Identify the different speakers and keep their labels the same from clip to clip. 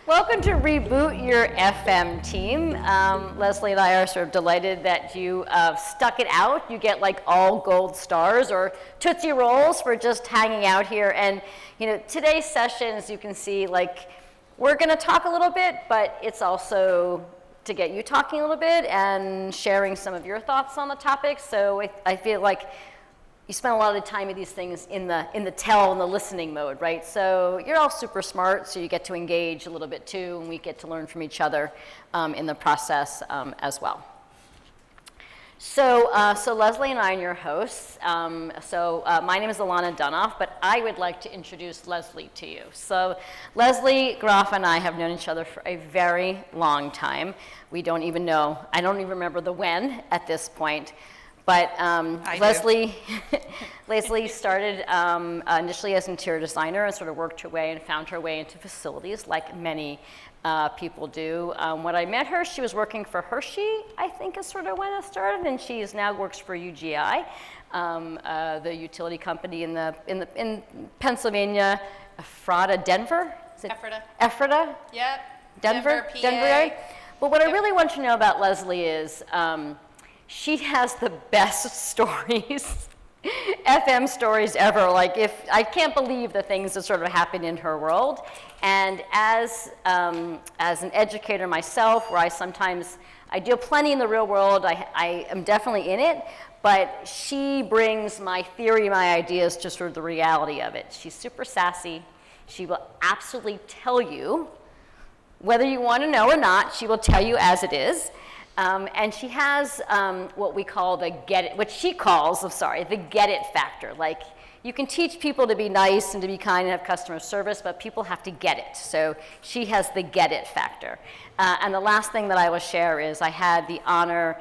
Speaker 1: Welcome to Reboot Your FM team. Lesley and I are sort of delighted that you stuck it out. You get like all gold stars or Tootsie Rolls for just hanging out here. And today's session, as you can see, like we're going to talk a little bit, but it's also to get you talking a little bit and sharing some of your thoughts on the topic. So I feel like you spend a lot of the time of these things in the tell and the listening mode, right? So you're all super smart, so you get to engage a little bit too, and we get to learn from each other in the process as well. So Lesley and I are your hosts. My name is Alana Dunoff, but I would like to introduce Lesley to you. So Lesley, Groff, and I have known each other for a very long time. I don't even remember the when at this point. But Lesley started initially as an interior designer and sort of worked her way and found her way into facilities like many people do. When I met her, she was working for Hershey, I think is sort of when it started, and she now works for UGI, the utility company in Pennsylvania, Ephrata, Denver? Ephrata?
Speaker 2: Yep.
Speaker 1: Denver,
Speaker 2: PA.
Speaker 1: Denver. But what I really want you to know about Lesley is she has the best stories, FM stories ever. Like I can't believe the things that sort of happen in her world. And as an educator myself, where I deal plenty in the real world, I am definitely in it, but she brings my theory, my ideas to sort of the reality of it. She's super sassy. She will absolutely tell you, whether you want to know or not, she will tell you as it is. And she has what we call the get it factor. Like, you can teach people to be nice and to be kind and have customer service, but people have to get it. So she has the get it factor. And the last thing that I will share is I had the honor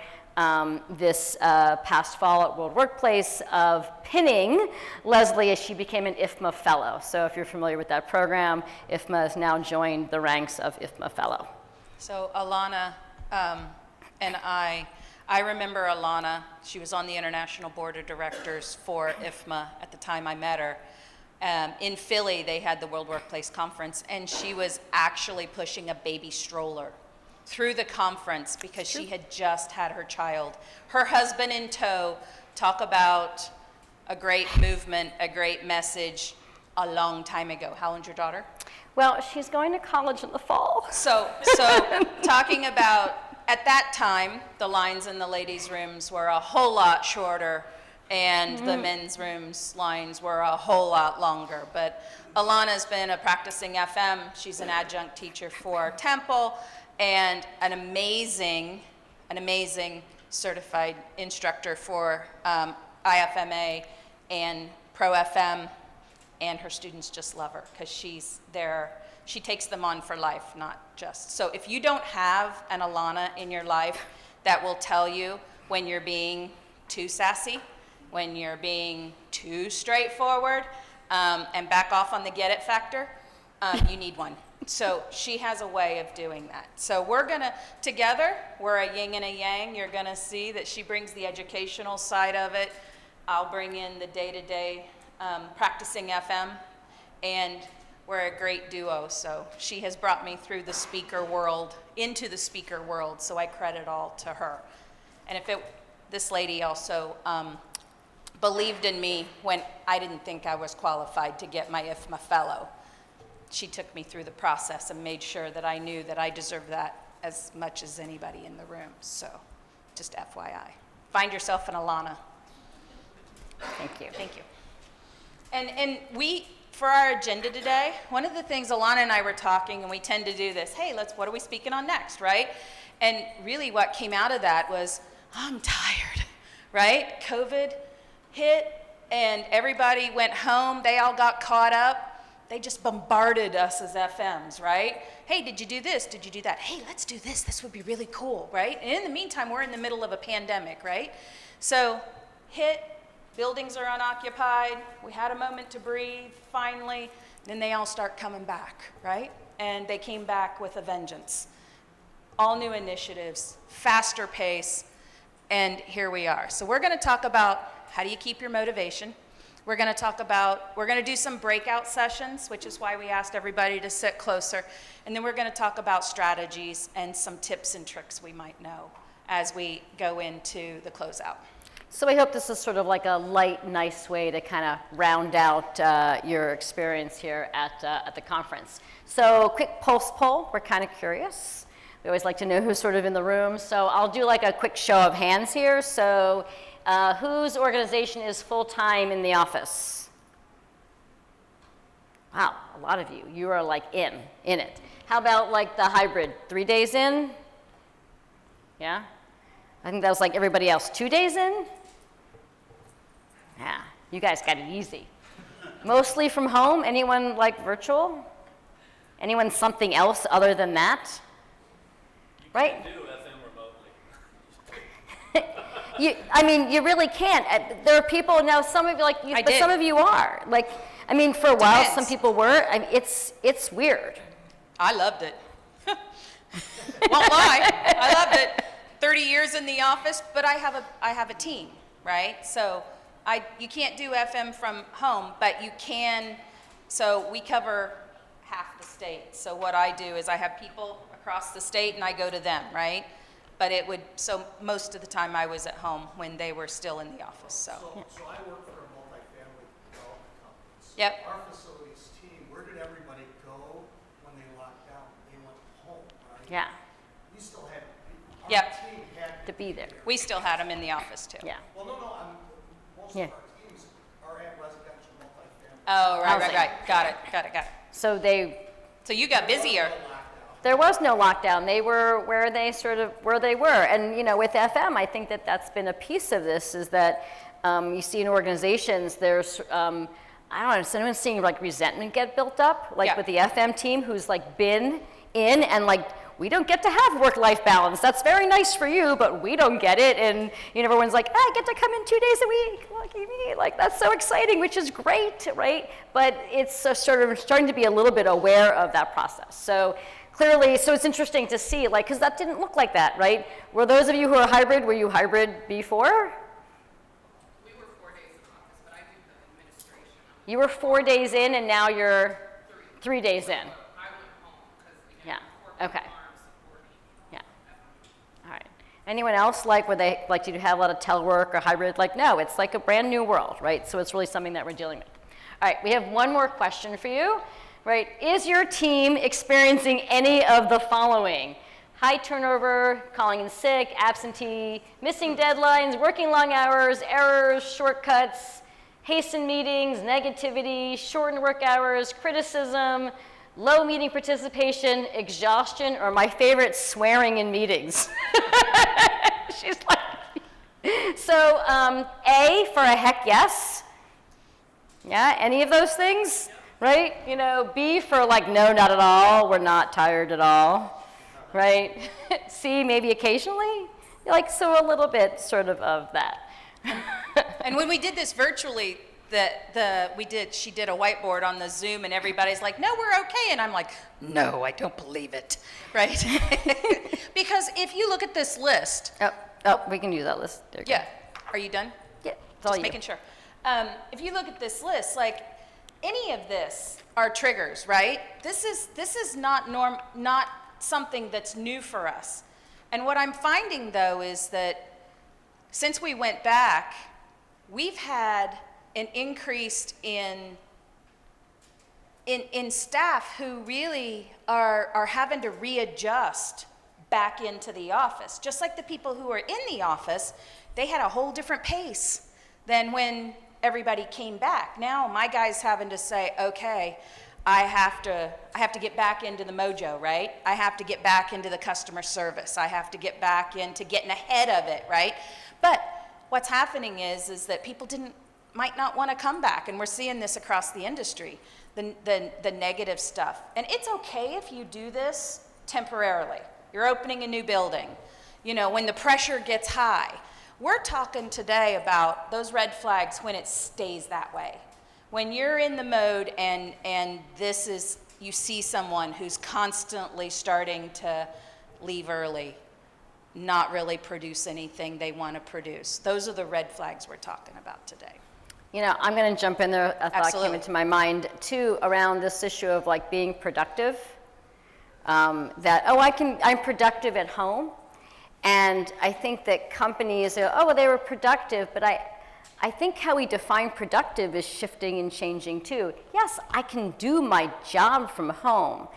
Speaker 1: this past fall at World Workplace of pinning Lesley as she became an IFMA Fellow. So if you're familiar with that program, IFMA has now joined the ranks of IFMA Fellow.
Speaker 2: So Alana and I remember Alana. She was on the International Board of Directors for IFMA at the time I met her. In Philly, they had the World Workplace Conference, and she was actually pushing a baby stroller through the conference because she had just had her child. Her husband in tow. Talk about a great movement, a great message a long time ago. How old's your daughter?
Speaker 1: Well, she's going to college in the fall.
Speaker 2: So talking about, at that time, the lines in the ladies' rooms were a whole lot shorter, and the men's rooms lines were a whole lot longer. But Alana's been a practicing FM. She's an adjunct teacher for Temple, and an amazing certified instructor for IFMA and Pro FM, and her students just love her because she's there. She takes them on for life, not just. So if you don't have an Alana in your life that will tell you when you're being too sassy, when you're being too straightforward, and back off on the get it factor, you need one. So she has a way of doing that. So we're a yin and a yang. You're gonna see that she brings the educational side of it. I'll bring in the day-to-day practicing FM, and we're a great duo. So she has brought me through the speaker world, into the speaker world, so I credit all to her. And this lady also believed in me when I didn't think I was qualified to get my IFMA Fellow. She took me through the process and made sure that I knew that I deserved that as much as anybody in the room. So just FYI. Find yourself an Alana.
Speaker 1: Thank you.
Speaker 2: Thank you. And we, for our agenda today, one of the things Alana and I were talking, and we tend to do this, hey, what are we speaking on next, right? And really what came out of that was, I'm tired, right? COVID hit, and everybody went home. They all got caught up. They just bombarded us as FMs, right? Hey, did you do this? Did you do that? Hey, let's do this. This would be really cool, right? And in the meantime, we're in the middle of a pandemic, right? So buildings are unoccupied. We had a moment to breathe, finally. Then they all start coming back, right? And they came back with a vengeance. All new initiatives, faster pace, and here we are. So we're going to talk about how do you keep your motivation? We're going to do some breakout sessions, which is why we asked everybody to sit closer. And then we're going to talk about strategies and some tips and tricks we might know as we go into the closeout.
Speaker 1: So I hope this is sort of like a light, nice way to kind of round out your experience here at the conference. So quick pulse poll, we're kind of curious. We always like to know who's sort of in the room. So I'll do like a quick show of hands here. So whose organization is full-time in the office? Wow, a lot of you. You are like in it. How about like the hybrid, 3 days in? Yeah? I think that was like everybody else, 2 days in? Yeah, you guys got it easy. Mostly from home? Anyone like virtual? Anyone something else other than that? Right?
Speaker 3: You can do FM remotely.
Speaker 1: I mean, you really can't. There are people now. Some of you like, but some of you are like. I mean, for a while, some people were. I mean, it's weird.
Speaker 2: I loved it. Won't lie, I loved it. 30 years in the office, but I have a team, right? So you can't do FM from home, but you can. So we cover half the state. So what I do is I have people across the state and I go to them, right? But so most of the time I was at home when they were still in the office, so.
Speaker 4: So I work for a multifamily development company.
Speaker 2: Yep.
Speaker 4: Our facilities team, where did everybody go when they locked down? They went home, right?
Speaker 1: Yeah,
Speaker 4: We still had,
Speaker 2: Yep.
Speaker 4: our team had
Speaker 1: to be there.
Speaker 2: We still had them in the office too.
Speaker 1: Yeah.
Speaker 4: Well, no, most
Speaker 1: Yeah.
Speaker 4: of our teams are at residential multifamily.
Speaker 2: Oh, right.
Speaker 1: Housing.
Speaker 2: Got it.
Speaker 1: So
Speaker 2: So you got busier.
Speaker 1: there was no lockdown. They were where they were. And, you know, with FM, I think that's been a piece of this is that you see in organizations, there's, I don't know, is anyone seeing like resentment get built up? Like with the FM team who's like been in and like, we don't get to have work-life balance. That's very nice for you, but we don't get it. And you know, everyone's like, I get to come in 2 days a week. Lucky me. Like, that's so exciting, which is great, right? But it's sort of starting to be a little bit aware of that process. So clearly, so it's interesting to see, like, because that didn't look like that, right? Were those of you who are hybrid, were you hybrid before?
Speaker 5: We were 4 days in office, but I do the administration.
Speaker 1: You were 4 days in, and now you're 3 days in.
Speaker 5: I went home because,
Speaker 1: Yeah,
Speaker 5: corporate
Speaker 1: okay.
Speaker 5: farms supporting.
Speaker 1: Yeah. All right. Anyone else like where they like to have a lot of telework or hybrid? Like, no, it's like a brand new world, right? So it's really something that we're dealing with. All right, we have one more question for you, right? Is your team experiencing any of the following? High turnover, calling in sick, absentee, missing deadlines, working long hours, errors, shortcuts, hastened meetings, negativity, shortened work hours, criticism, low meeting participation, exhaustion, or my favorite, swearing in meetings. She's like, so A for a heck yes. Yeah, any of those things, right? You know, B for like, no, not at all. We're not tired at all, right? C, maybe occasionally. Like, so a little bit sort of that.
Speaker 2: And when we did this virtually, she did a whiteboard on the Zoom and everybody's like, no, we're okay. And I'm like, no, I don't believe it, right? Because if you look at this list.
Speaker 1: Oh, we can use that list. There you go.
Speaker 2: Yeah, are you done?
Speaker 1: Yeah, it's all
Speaker 2: Just
Speaker 1: you.
Speaker 2: making sure. If you look at this list, like any of this are triggers, right? This is not something that's new for us. And what I'm finding though is that since we went back, we've had an increase in staff who really are having to readjust back into the office. Just like the people who are in the office, they had a whole different pace than when everybody came back. Now my guy's having to say, okay, I have to get back into the mojo, right? I have to get back into the customer service. I have to get back into getting ahead of it, right? But what's happening is that people might not want to come back, and we're seeing this across the industry, the negative stuff. And it's okay if you do this temporarily. You're opening a new building. You know, when the pressure gets high. We're talking today about those red flags when it stays that way. When you're in the mode and you see someone who's constantly starting to leave early, not really produce anything they want to produce. Those are the red flags we're talking about today.
Speaker 1: You know, I'm going to jump in there. A thought
Speaker 2: Absolutely.
Speaker 1: came into my mind too around this issue of like being productive. I'm productive at home. And I think that companies say, oh, well, they were productive, but I think how we define productive is shifting and changing too. Yes, I can do my job from home,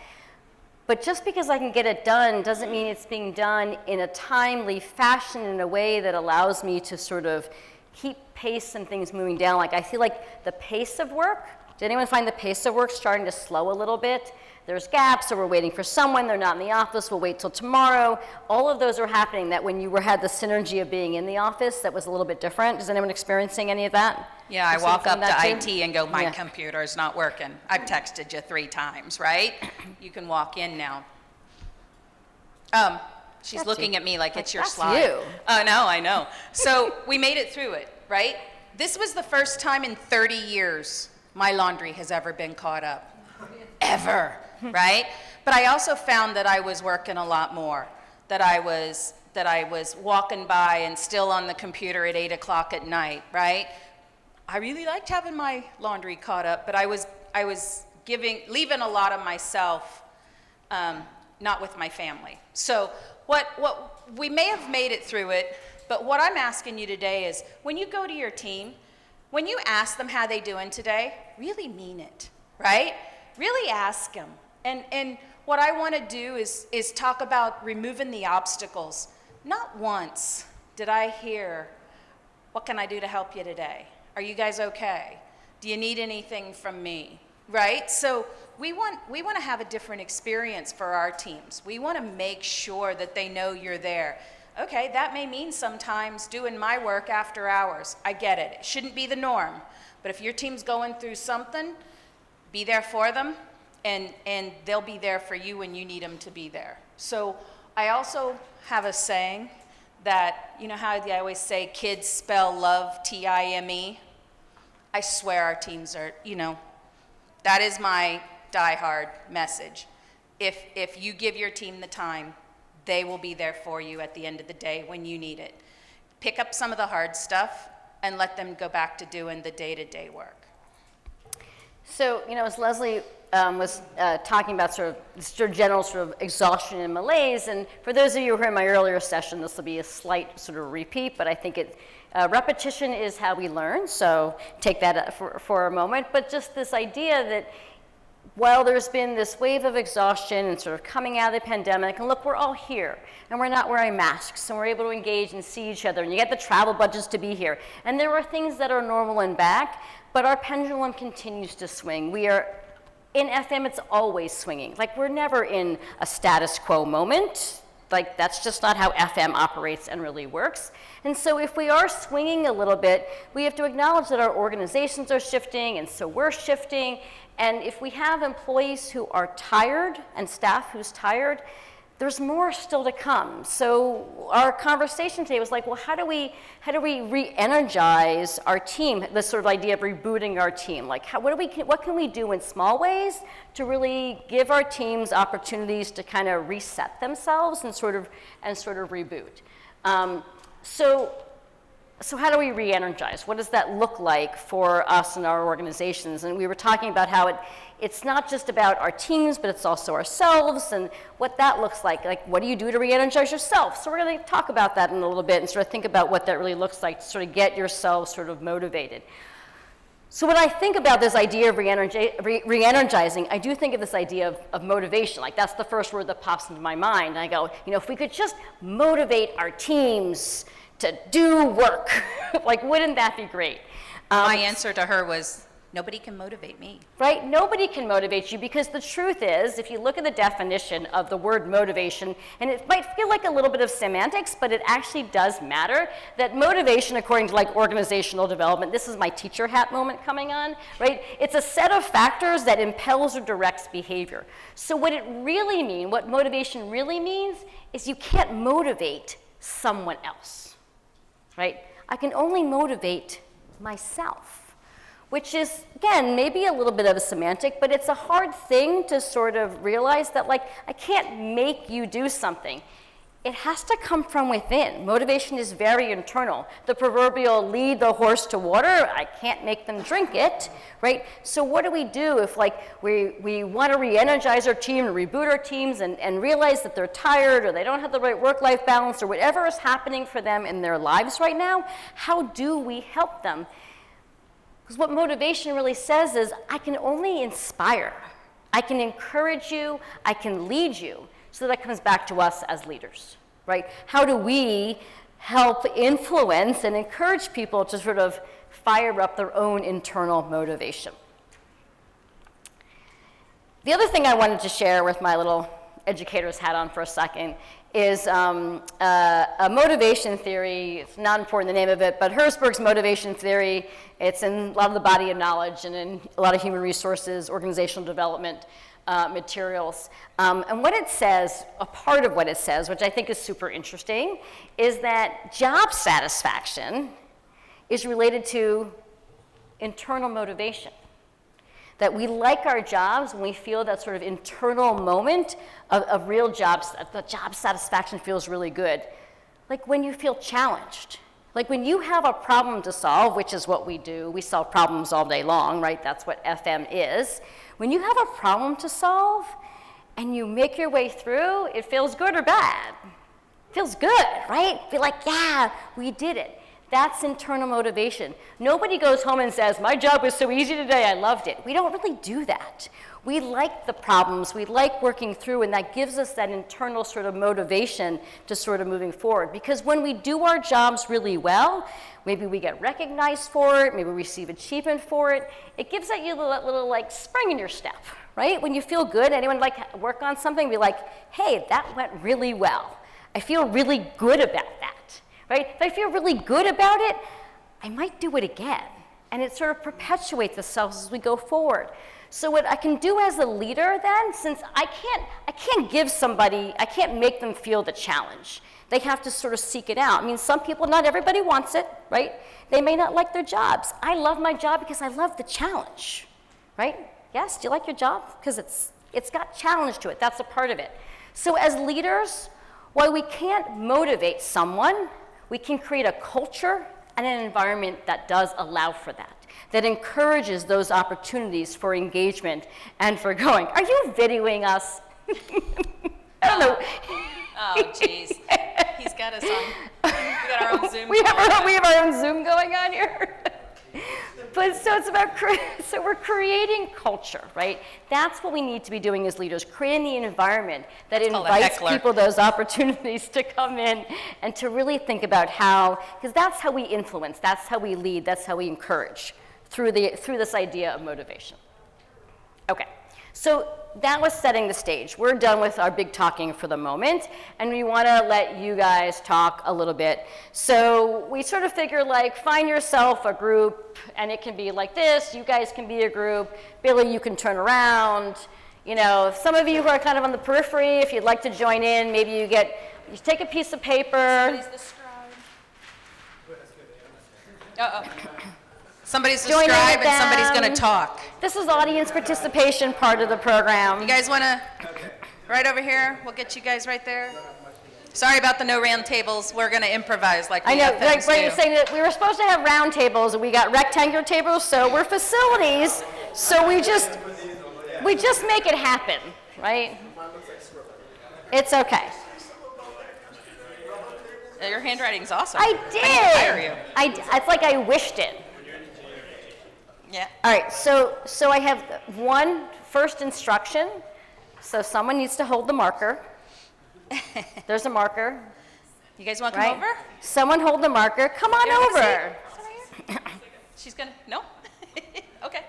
Speaker 1: but just because I can get it done doesn't mean it's being done in a timely fashion in a way that allows me to sort of keep pace and things moving down. Like I feel like the pace of work, did anyone find the pace of work starting to slow a little bit? There's gaps, or we're waiting for someone, they're not in the office, we'll wait till tomorrow. All of those are happening, that when you had the synergy of being in the office, that was a little bit different. Is anyone experiencing any of that?
Speaker 2: Yeah, I
Speaker 1: You
Speaker 2: walk
Speaker 1: feeling
Speaker 2: up to
Speaker 1: that too?
Speaker 2: IT and go, my
Speaker 1: Yeah.
Speaker 2: computer's not working. I've texted you 3 times, right? You can walk in now. She's
Speaker 1: That's
Speaker 2: looking
Speaker 1: you.
Speaker 2: at me like it's your
Speaker 1: That's
Speaker 2: slide.
Speaker 1: you.
Speaker 2: Oh, no, I know. So we made it through it, right? This was the first time in 30 years my laundry has ever been caught up. Ever, right? But I also found that I was working a lot more, that I was walking by and still on the computer at 8 o'clock at night, right? I really liked having my laundry caught up, but I was leaving a lot of myself, not with my family. So we may have made it through it, but what I'm asking you today is, when you go to your team, when you ask them how they doing today, really mean it, right? Really ask them. And what I want to do is talk about removing the obstacles. Not once did I hear, what can I do to help you today? Are you guys okay? Do you need anything from me? Right? So we want to have a different experience for our teams. We want to make sure that they know you're there. Okay, that may mean sometimes doing my work after hours. I get it. It shouldn't be the norm. But if your team's going through something, be there for them, and they'll be there for you when you need them to be there. So I also have a saying that, you know how I always say kids spell love T-I-M-E? I swear our teams are, that is my diehard message. If you give your team the time, they will be there for you at the end of the day when you need it. Pick up some of the hard stuff and let them go back to doing the day-to-day work.
Speaker 1: So, as Lesley was talking about sort of general sort of exhaustion and malaise, and for those of you who were in my earlier session, this will be a slight sort of repeat, but I think repetition is how we learn, so take that for a moment. But just this idea that while there's been this wave of exhaustion and sort of coming out of the pandemic, and look, we're all here, and we're not wearing masks, and we're able to engage and see each other, and you get the travel budgets to be here. And there are things that are normal and back, but our pendulum continues to swing. We are, in FM, it's always swinging. Like, we're never in a status quo moment. Like, that's just not how FM operates and really works. And so if we are swinging a little bit, we have to acknowledge that our organizations are shifting, and so we're shifting. And if we have employees who are tired and staff who's tired, there's more still to come. So our conversation today was like, well, how do we re-energize our team? This sort of idea of rebooting our team. Like, what can we do in small ways to really give our teams opportunities to kind of reset themselves and sort of reboot? So how do we re-energize? What does that look like for us and our organizations? And we were talking about how it's not just about our teams, but it's also ourselves and what that looks like. Like, what do you do to re-energize yourself? So we're going to talk about that in a little bit and sort of think about what that really looks like to sort of get yourself sort of motivated. So when I think about this idea of re-energizing, I do think of this idea of motivation. Like, that's the first word that pops into my mind. And I go, if we could just motivate our teams to do work, like, wouldn't that be great?
Speaker 2: My answer to her was, nobody can motivate me.
Speaker 1: Right? Nobody can motivate you, because the truth is, if you look at the definition of the word motivation, and it might feel like a little bit of semantics, but it actually does matter, that motivation, according to like organizational development, this is my teacher hat moment coming on, right? It's a set of factors that impels or directs behavior. So what motivation really means is you can't motivate someone else. Right? I can only motivate myself, which is, again, maybe a little bit of a semantic, but it's a hard thing to sort of realize that, like, I can't make you do something. it has to come from within. Motivation is very internal. The proverbial lead the horse to water, I can't make them drink it, right? So what do we do if we want to re-energize our team and reboot our teams and realize that they're tired or they don't have the right work-life balance or whatever is happening for them in their lives right now? How do we help them? Because what motivation really says is, I can only inspire. I can encourage you, I can lead you. So that comes back to us as leaders, right? How do we help influence and encourage people to sort of fire up their own internal motivation? The other thing I wanted to share with my little educator's hat on for a second is a motivation theory. It's not important the name of it, but Herzberg's motivation theory. It's in a lot of the body of knowledge and in a lot of human resources, organizational development materials. And what it says, a part of what it says, which I think is super interesting, is that job satisfaction is related to internal motivation. That we like our jobs when we feel that sort of internal moment of real jobs, the job satisfaction feels really good. Like when you feel challenged. Like when you have a problem to solve, which is what we do, we solve problems all day long, right? That's what FM is. When you have a problem to solve and you make your way through, it feels good or bad. It feels good, right? Feel like, yeah, we did it. That's internal motivation. Nobody goes home and says, my job was so easy today, I loved it. We don't really do that. We like the problems, we like working through, and that gives us that internal sort of motivation to sort of moving forward. Because when we do our jobs really well, maybe we get recognized for it, maybe we receive achievement for it, it gives that you a little like spring in your step, right? When you feel good, anyone like work on something, be like, hey, that went really well. I feel really good about that. Right? If I feel really good about it, I might do it again. And it sort of perpetuates itself as we go forward. So what I can do as a leader then, since I can't give somebody, I can't make them feel the challenge. They have to sort of seek it out. I mean, some people, not everybody wants it, right? They may not like their jobs. I love my job because I love the challenge, right? Yes, do you like your job? Because it's got challenge to it. That's a part of it. So as leaders, while we can't motivate someone, we can create a culture and an environment that does allow for that encourages those opportunities for engagement and for going. Are you videoing us? I don't know.
Speaker 2: Oh, jeez. He's got us on. We got our own Zoom.
Speaker 1: We have our own Zoom going on here. But so it's about, so we're creating culture, right? That's what we need to be doing as leaders, creating the environment that invites people those opportunities to come in and to really think about how, because that's how we influence, that's how we lead, that's how we encourage through this idea of motivation. Okay, so that was setting the stage. We're done with our big talking for the moment, and we want to let you guys talk a little bit. So we sort of figure, like, find yourself a group, and it can be like this. You guys can be a group. Billy, you can turn around. You know, some of you who are kind of on the periphery, if you'd like to join in, maybe you take a piece of paper.
Speaker 2: Somebody's the scribe. Somebody's the scribe and somebody's going to talk.
Speaker 1: This is audience participation part of the program.
Speaker 2: You guys want to, right over here? We'll get you guys right there. Sorry about the no round tables. We're going to impose like we
Speaker 1: I know,
Speaker 2: FMs
Speaker 1: right,
Speaker 2: do.
Speaker 1: you're saying that we were supposed to have round tables, and we got rectangular tables, so we're facilities, so we just make it happen, right? It's okay.
Speaker 2: Your handwriting's awesome.
Speaker 1: I did.
Speaker 2: I can hire you.
Speaker 1: It's like I wished it.
Speaker 2: Yeah.
Speaker 1: All right, so I have one first instruction. So someone needs to hold the marker. There's a marker.
Speaker 2: You guys want to come over?
Speaker 1: Someone hold the marker. Come on over.
Speaker 2: She's going to, no? Okay.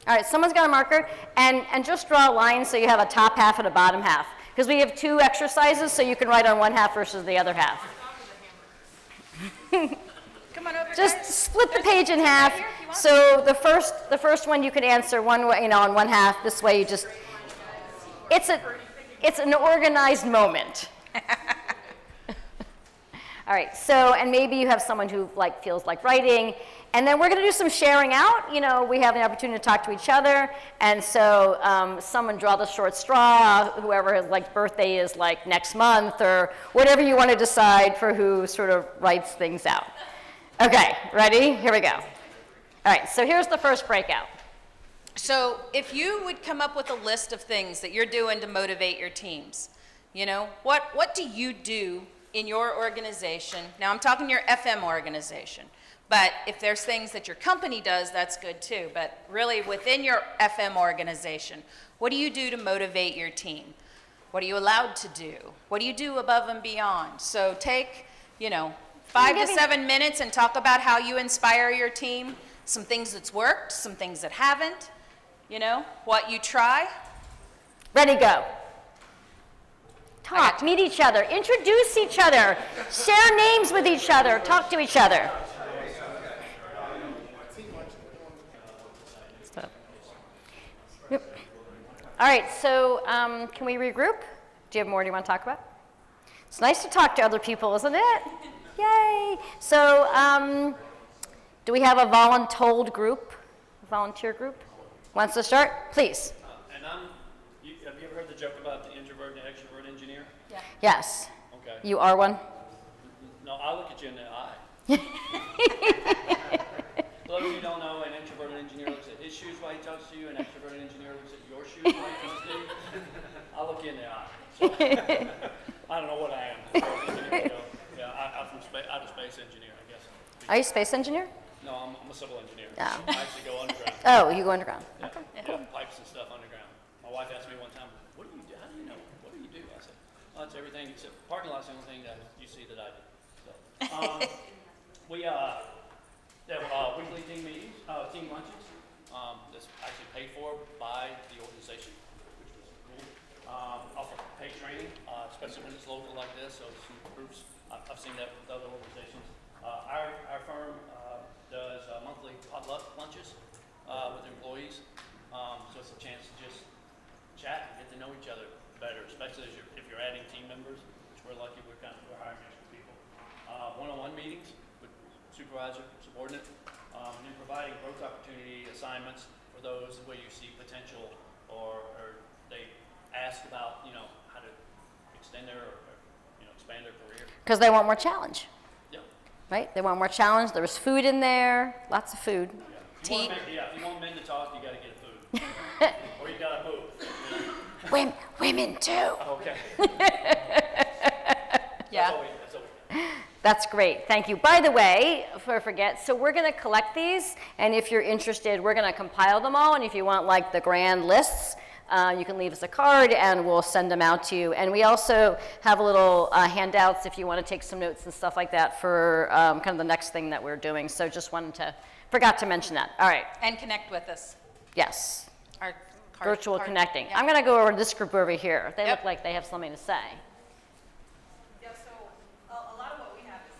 Speaker 1: All right, someone's got a marker, and just draw a line so you have a top half and a bottom half. Because we have two exercises, so you can write on one half versus the other half.
Speaker 2: Come on over.
Speaker 1: Just
Speaker 2: guys.
Speaker 1: split the page in half.
Speaker 2: Right here, if you want.
Speaker 1: So the first one you can answer one way, on one half. This way you just, it's an organized moment. All right, so, and maybe you have someone who feels like writing, And then we're going to do some sharing out. You know, we have the opportunity to talk to each other. And so someone draw the short straw, whoever his like birthday is like next month, or whatever you want to decide for who sort of writes things out. Okay, ready? Here we go. All right, so here's the first breakout.
Speaker 2: So if you would come up with a list of things that you're doing to motivate your teams, you know, what do you do in your organization? Now I'm talking your FM organization, but if there's things that your company does, that's good too. But really within your FM organization, what do you do to motivate your team? What are you allowed to do? What do you do above and beyond? So take, you know, 5 to 7 minutes and talk about how you inspire your team, some things that's worked, some things that haven't. You know, what you try.
Speaker 1: Ready, go. Talk, meet each other, introduce each other, share names with each other, talk to each other. Yep. All right, so can we regroup? Do you have more you want to talk about? It's nice to talk to other people, isn't it? Yay. So do we have a voluntold group, a volunteer group? Wants to start? Please.
Speaker 3: And have you ever heard the joke about the introvert and the extrovert engineer?
Speaker 2: Yeah.
Speaker 1: Yes.
Speaker 3: Okay.
Speaker 1: You are one?
Speaker 3: No, I look at you in the eye. For those of you who don't know, an introverted engineer looks at his shoes while he talks to you, an extroverted engineer looks at your shoes while he talks to you. I look you in the eye. So, I don't know what I am. As far as engineering goes. Yeah, I'm from outer space engineer, I guess.
Speaker 1: Are you a space engineer?
Speaker 3: No, I'm a civil engineer.
Speaker 1: Oh.
Speaker 3: I actually go underground.
Speaker 1: Oh, you go underground.
Speaker 3: Yeah, yeah, pipes and stuff underground. My wife asked me one time, what do you do? How do you know? What do you do? I said, oh, it's everything except parking lot's the only thing that you see that I do. So, we have weekly team meetings, team lunches. That's actually paid for by the organization, which was cool. Offer paid training, especially when it's local like this. So some groups, I've seen that with other organizations. Our firm does monthly potluck lunches with employees. So it's a chance to just chat and get to know each other better, especially if you're adding team members, which we're lucky we're hiring extra people. One-on-one meetings with supervisor, subordinate, and then providing growth opportunity assignments for those where you see potential or they ask about, you know, how to extend their or expand their career.
Speaker 1: Because they want more challenge,
Speaker 3: Yeah.
Speaker 1: right? They want more challenge. There's food in there, lots of food.
Speaker 3: If you want men to talk, you got to get food. Or you got to move. You know?
Speaker 1: Women too.
Speaker 3: Okay.
Speaker 2: Yeah.
Speaker 3: That's all we got.
Speaker 1: That's great, thank you. By the way, before I forget, so we're gonna collect these, and if you're interested, we're gonna compile them all, and if you want like the grand lists, you can leave us a card and we'll send them out to you. And we also have a little handouts if you wanna take some notes and stuff like that for kind of the next thing that we're doing. So just forgot to mention that. All right,
Speaker 2: And connect with us.
Speaker 1: yes,
Speaker 2: Our
Speaker 1: virtual connecting.
Speaker 2: Yeah.
Speaker 1: I'm gonna go over to this group over here. They
Speaker 2: Yep.
Speaker 1: look like they have something to say.
Speaker 5: Yeah, so a lot of what we have is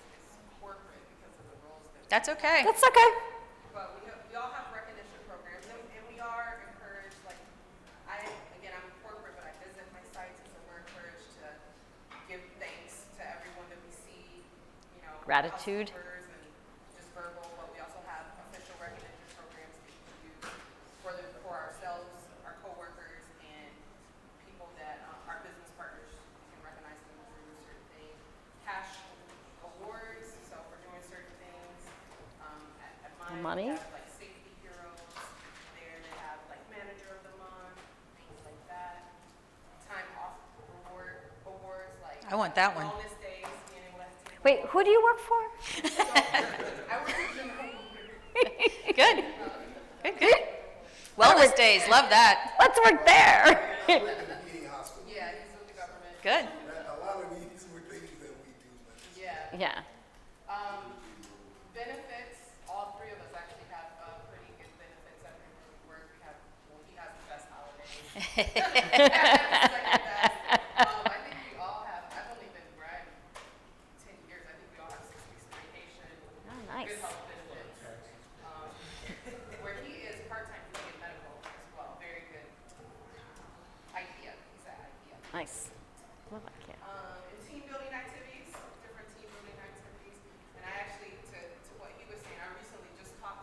Speaker 5: corporate because of the roles that
Speaker 2: That's okay.
Speaker 1: That's okay.
Speaker 5: but we all have recognition programs, and we are encouraged, like, I'm corporate, but I visit my sites, and so we're encouraged to give thanks to everyone that we see, you know.
Speaker 1: Gratitude.
Speaker 5: customers and just verbal, but we also have official recognition programs that we can use for ourselves, our coworkers, and people that, our business partners, we can recognize them through certain things. Cash awards, so for doing certain things. At mine,
Speaker 1: Money?
Speaker 5: we have like safety heroes. There they have like manager of the month, things like that. Time off awards, like.
Speaker 2: I want that one.
Speaker 5: Wellness days, being able to take.
Speaker 1: Wait, who do you work for?
Speaker 5: I work in the home.
Speaker 2: Good. Good. Wellness days, love that.
Speaker 1: Let's work there.
Speaker 5: Yeah, he's with the government.
Speaker 2: Good.
Speaker 6: A lot of these were things that we do, but
Speaker 5: Yeah.
Speaker 1: Yeah.
Speaker 5: Benefits, all three of us actually have pretty good benefits at where we work. He has the best holidays. Second best. I think we all have, I've only been where I'm 10 years, I think we all have 6 weeks of vacation.
Speaker 1: Oh, nice.
Speaker 5: Good health benefits. Where he is part-time, he get medical as well, very good. IKEA, he's at IKEA.
Speaker 1: Nice. Love that kid.
Speaker 5: And team building activities, different team building activities. And I actually, to what he was saying, I recently just talked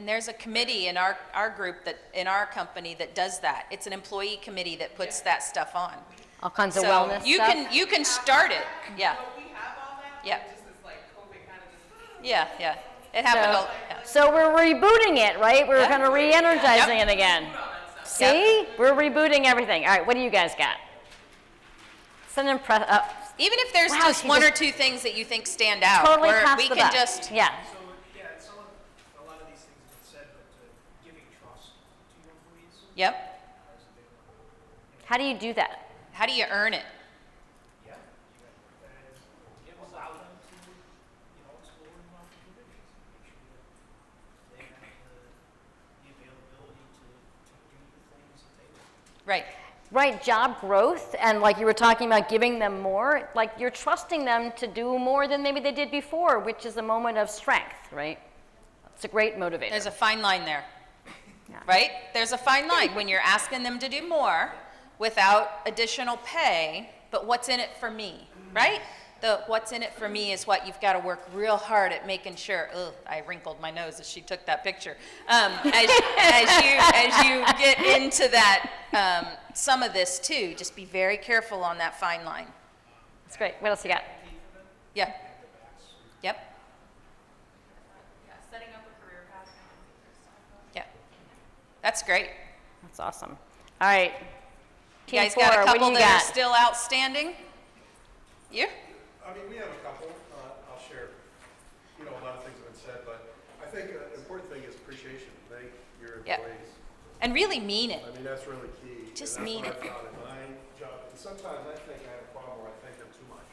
Speaker 2: And there's a committee in our group that, in our company that does that. It's an employee committee that puts that stuff on.
Speaker 1: All kinds of
Speaker 2: So
Speaker 1: wellness
Speaker 2: you
Speaker 1: stuff?
Speaker 2: can start it, yeah.
Speaker 5: So we have all that,
Speaker 2: Yeah.
Speaker 5: but just as like COVID kind of just.
Speaker 2: Yeah. It happened, yeah.
Speaker 1: So we're rebooting it, right? We're
Speaker 2: Yeah.
Speaker 1: kind of re-energizing it again. See?
Speaker 2: Yep.
Speaker 1: We're rebooting everything. All right, what do you guys got? Send
Speaker 2: Even if there's
Speaker 1: Wow,
Speaker 2: just
Speaker 1: she
Speaker 2: one or
Speaker 1: just
Speaker 2: two things that you think stand out,
Speaker 1: totally
Speaker 2: where
Speaker 1: past
Speaker 2: we
Speaker 1: the
Speaker 2: can
Speaker 1: buck.
Speaker 2: just,
Speaker 1: Yeah.
Speaker 4: So, yeah, some of, a lot of these things have been said, but giving trust to your employees
Speaker 2: yep.
Speaker 4: is a big one.
Speaker 1: How do you do that?
Speaker 2: How do you earn it?
Speaker 4: Yeah, you allow them to, explore new opportunities, make sure that they have the availability to do the things that they want.
Speaker 2: Right.
Speaker 1: Right, job growth, and like you were talking about giving them more, like you're trusting them to do more than maybe they did before, which is a moment of strength, right? It's a great motivator.
Speaker 2: There's a fine line there,
Speaker 1: Yeah.
Speaker 2: right? There's a fine line when you're asking them to do more without additional pay, but what's in it for me, right? The what's in it for me is what you've got to work real hard at making sure. Ugh, I wrinkled my nose as she took that picture. As you get into that, some of this too, just be very careful on that fine line.
Speaker 1: That's great. What else you got?
Speaker 2: Yeah. Yep.
Speaker 5: Yeah, setting up a career path.
Speaker 2: Yeah. That's great.
Speaker 1: That's awesome. All right.
Speaker 2: You guys
Speaker 1: Team
Speaker 2: got a
Speaker 1: four, what do
Speaker 2: couple
Speaker 1: you
Speaker 2: that are
Speaker 1: got?
Speaker 2: still outstanding? You?
Speaker 7: I mean, we have a couple. I'll share, a lot of things have been said, but I think an important thing is appreciation. Thank your
Speaker 2: Yep.
Speaker 7: employees.
Speaker 2: And really mean it.
Speaker 7: I mean, that's really key.
Speaker 2: Just
Speaker 7: and
Speaker 2: mean
Speaker 7: that's
Speaker 2: it.
Speaker 7: what I found in my job. And sometimes I think I have a problem where I thank them too much.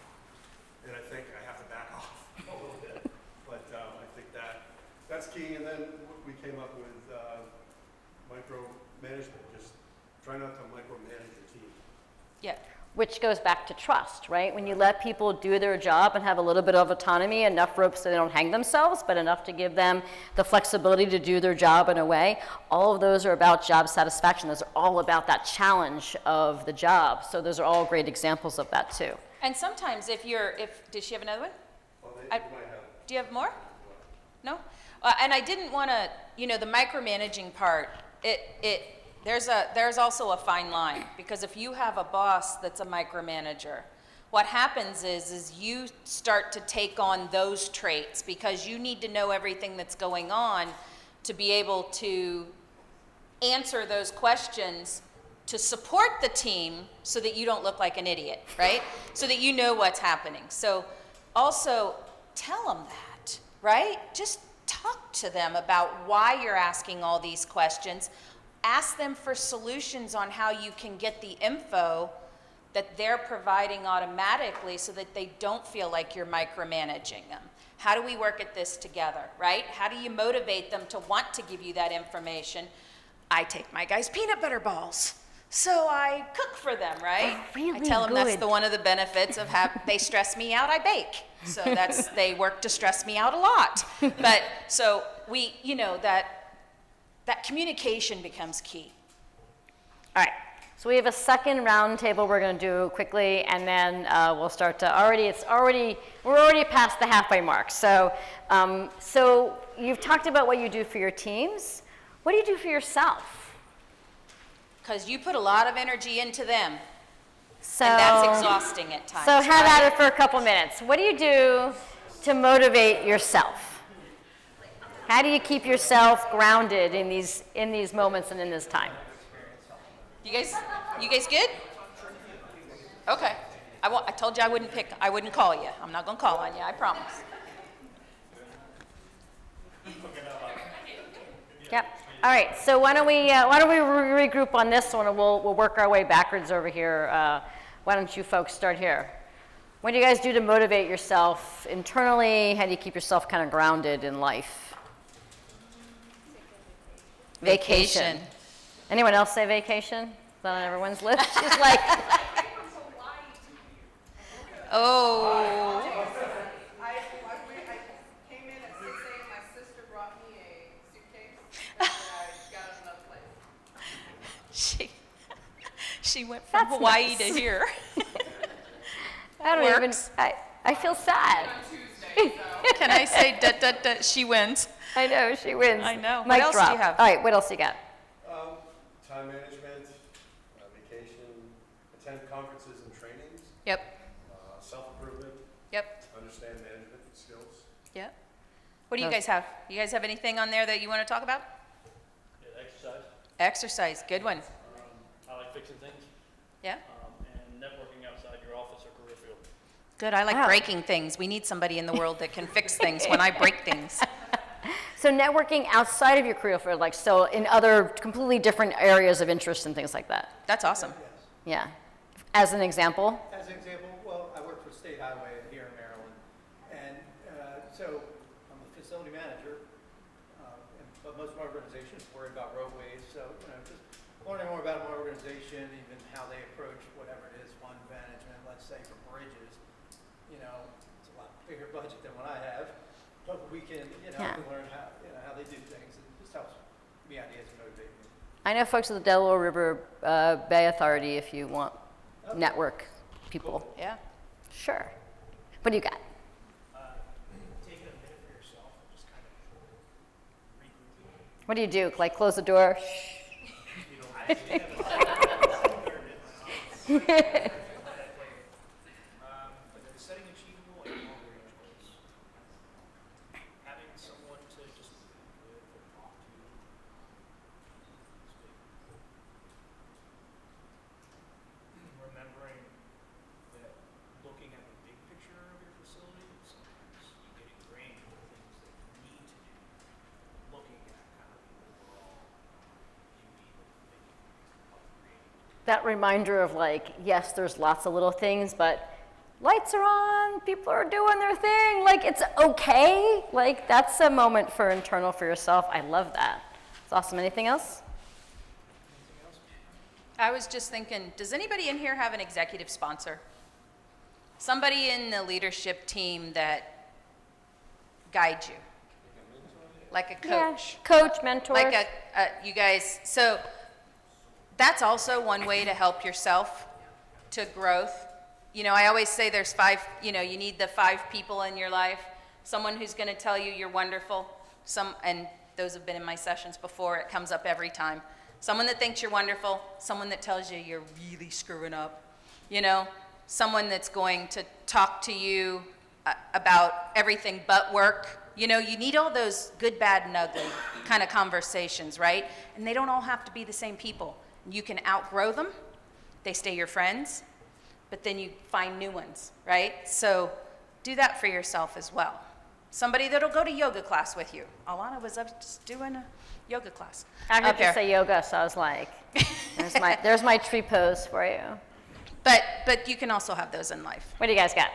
Speaker 7: And I think I have to back off a little bit. But I think that's key. And then we came up with micromanagement. Just try not to micromanage your team.
Speaker 2: Yeah.
Speaker 1: Which goes back to trust, right? When you let people do their job and have a little bit of autonomy, enough rope so they don't hang themselves, but enough to give them the flexibility to do their job in a way, all of those are about job satisfaction. Those are all about that challenge of the job. So those are all great examples of that too.
Speaker 2: And sometimes does she have another one?
Speaker 7: Well, they
Speaker 2: I-
Speaker 7: might have.
Speaker 2: Do you have more? No? And I didn't want to, the micromanaging part, there's also a fine line, because if you have a boss that's a micromanager, what happens is you start to take on those traits because you need to know everything that's going on to be able to answer those questions to support the team so that you don't look like an idiot, right? So that you know what's happening. So also tell them that, right? Just talk to them about why you're asking all these questions. Ask them for solutions on how you can get the info that they're providing automatically so that they don't feel like you're micromanaging them. How do we work at this together, right? How do you motivate them to want to give you that information? I take my guys' peanut butter balls, so I cook for them, right?
Speaker 1: Really
Speaker 2: I tell them that's
Speaker 1: good.
Speaker 2: one of the benefits of they stress me out, I bake. So they work to stress me out a lot. But so we, that communication becomes key.
Speaker 1: All right, so we have a second round table we're going to do quickly, and then we'll start to we're already past the halfway mark. So, so you've talked about what you do for your teams. What do you do for yourself?
Speaker 2: Because you put a lot of energy into them,
Speaker 1: So,
Speaker 2: and that's exhausting at times.
Speaker 1: So have
Speaker 2: right?
Speaker 1: at it for a couple minutes. What do you do to motivate yourself? How do you keep yourself grounded in these moments and in this time?
Speaker 2: You guys good? Okay. I told you I wouldn't call you. I'm not gonna call on you, I promise.
Speaker 1: Yep. All right. So why don't we regroup on this one, and we'll work our way backwards over here. Why don't you folks start here? What do you guys do to motivate yourself internally? How do you keep yourself kind of grounded in life? Vacation. Anyone else say vacation? Is that on everyone's list? She's like,
Speaker 2: Oh,
Speaker 5: I came in at 6 a.m. My sister brought me a suitcase, and I got it another place.
Speaker 2: she went from
Speaker 1: That's
Speaker 2: Hawaii
Speaker 1: nice.
Speaker 2: to here.
Speaker 1: I don't even,
Speaker 2: Works.
Speaker 1: I feel sad.
Speaker 5: On Tuesday.
Speaker 2: Can I say she wins?
Speaker 1: I know, she wins.
Speaker 2: I know. What
Speaker 1: Mic
Speaker 2: else do you
Speaker 1: drop.
Speaker 2: have?
Speaker 1: All right, what else you got?
Speaker 7: Time management, vacation, attend conferences and trainings,
Speaker 2: Yep,
Speaker 7: self-improvement,
Speaker 2: yep,
Speaker 7: understand management skills.
Speaker 2: yep. What do you guys have? You guys have anything on there that you want to talk about?
Speaker 3: Yeah, exercise.
Speaker 2: Exercise, good one.
Speaker 3: I like fixing things,
Speaker 2: Yeah,
Speaker 3: and networking outside your office or career field.
Speaker 2: good. I like
Speaker 1: Wow.
Speaker 2: breaking things. We need somebody in the world that can fix things when I break things.
Speaker 1: So networking outside of your career field, like so in other completely different areas of interest and things like that.
Speaker 2: That's awesome.
Speaker 1: Yeah. As an example.
Speaker 8: As an example, well, I work for State Highway here in Maryland, and so I'm a facility manager, but most of my organization is worried about roadways, so, just learning more about my organization, even how they approach whatever it is, fund management, let's say for bridges, it's a lot bigger budget than what I have, but we can,
Speaker 1: Yeah.
Speaker 8: we learn how they do things, and it just helps me ideas and motivate me.
Speaker 1: I know folks at the Delaware River Bay Authority if you want network people.
Speaker 2: Yeah.
Speaker 1: Sure. What do you got?
Speaker 4: Taking a minute for yourself and just kind of regrouping.
Speaker 1: What do you do? Like close the door? Shh.
Speaker 4: But setting achievable and long-range goals. Having someone to just live and talk to is big. Remembering that looking at the big picture of your facility, sometimes you get ingrained in the things that you need to do. Looking at kind of the overall beauty of creating.
Speaker 1: That reminder of like, yes, there's lots of little things, but lights are on, people are doing their thing, like it's okay. Like that's a moment for internal for yourself. I love that. It's awesome. Anything else?
Speaker 2: I was just thinking, does anybody in here have an executive sponsor? Somebody in the leadership team that guides you? Like a coach?
Speaker 1: Yeah. Coach, mentor.
Speaker 2: Like you guys, so that's also one way to help yourself to growth. I always say there's 5, you need the 5 people in your life. Someone who's going to tell you you're wonderful. And those have been in my sessions before. It comes up every time. Someone that thinks you're wonderful. Someone that tells you you're really screwing up. Someone that's going to talk to you about everything but work. You need all those good, bad, and ugly kind of conversations, right? And they don't all have to be the same people. You can outgrow them. They stay your friends. But then you find new ones, right? So do that for yourself as well. Somebody that'll go to yoga class with you. Alana was up just doing a yoga class.
Speaker 1: I heard
Speaker 2: up
Speaker 1: you
Speaker 2: here.
Speaker 1: say yoga, so I was like, there's my tree pose for you.
Speaker 2: But you can also have those in life.
Speaker 1: What do you guys got?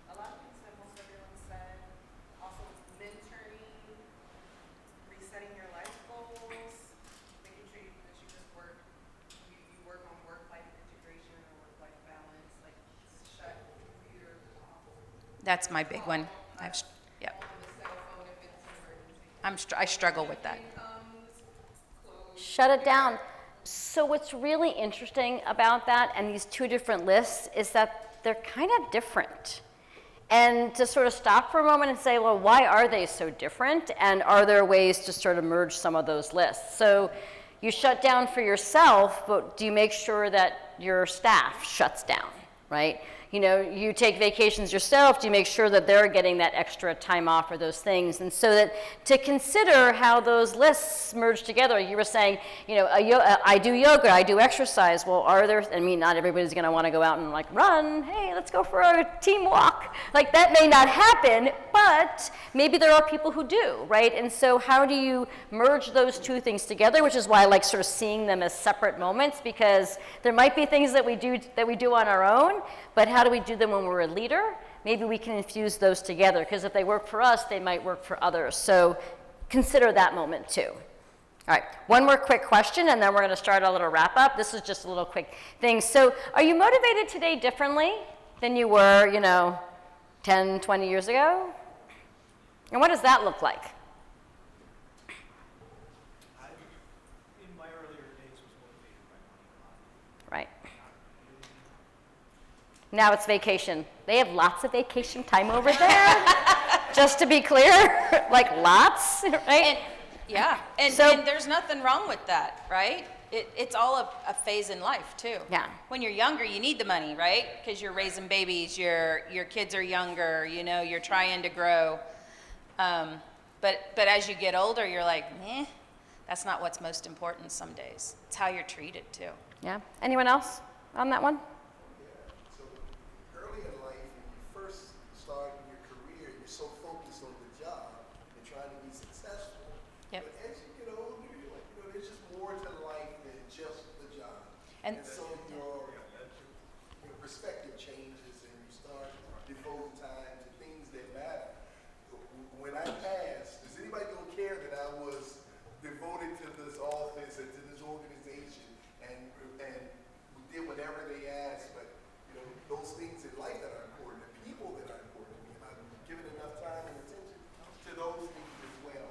Speaker 5: A lot of things that most everyone said, also mentoring, resetting your life goals, making sure that you just you work on work-life integration or work-life balance, like shut your computer off.
Speaker 2: That's my big one. Yep.
Speaker 5: On the cell phone if it's an emergency.
Speaker 2: I struggle with that.
Speaker 1: Shut it down. So what's really interesting about that and these 2 different lists is that they're kind of different. And to sort of stop for a moment and say, well, why are they so different? And are there ways to sort of merge some of those lists? So you shut down for yourself, but do you make sure that your staff shuts down, right? You take vacations yourself, do you make sure that they're getting that extra time off or those things? And so that to consider how those lists merge together, you were saying, I do yoga, I do exercise. Well, not everybody's gonna wanna go out and like run, hey, let's go for a team walk. Like that may not happen, but maybe there are people who do, right? And so how do you merge those 2 things together, which is why I like sort of seeing them as separate moments, because there might be things that we do on our own, but how do we do them when we're a leader? Maybe we can infuse those together, because if they work for us, they might work for others. So consider that moment too. All right, one more quick question, and then we're going to start a little wrap up. This is just a little quick thing. So are you motivated today differently than you were, 10, 20 years ago? And what does that look like?
Speaker 4: In my earlier days was motivated by money a lot.
Speaker 1: Right. Now it's vacation. They have lots of vacation time over there, just to be clear, like lots, right?
Speaker 2: And there's nothing wrong with that, right? It's all a phase in life too.
Speaker 1: Yeah.
Speaker 2: When you're younger, you need the money, right? Because you're raising babies, your kids are younger, you know, you're trying to grow. But as you get older, you're like, that's not what's most important some days. It's how you're treated too.
Speaker 1: Yeah. Anyone else on that one?
Speaker 6: So early in life, when you first start in your career, you're so focused on the job and trying to be successful.
Speaker 2: Yep.
Speaker 6: But as you get older, you're like, there's just more to life than just the job.
Speaker 2: And
Speaker 6: So your perspective changes and you start devoting time to things that matter. When I pass, is anybody gonna care that I was devoted to this office and to this organization and we did whatever they asked, but those things in life that are important, the people that are important to me, and I've given enough time and attention to those things as well.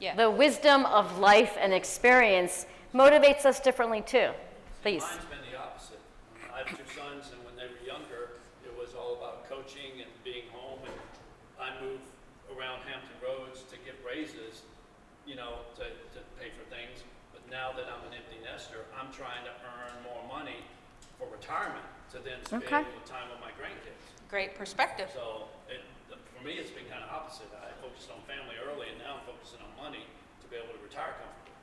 Speaker 2: yeah.
Speaker 1: The wisdom of life and experience motivates us differently too. Please.
Speaker 3: Mine's been the opposite. I have two sons, and when they were younger, it was all about coaching and being home, and I moved around Hampton Roads to get raises, to pay for things. But now that I'm an empty nester, I'm trying to earn more money for retirement to then spend with time with my grandkids.
Speaker 2: Great perspective.
Speaker 3: So for me, it's been kind of opposite. I focused on family early, and now I'm focusing on money to be able to retire comfortably.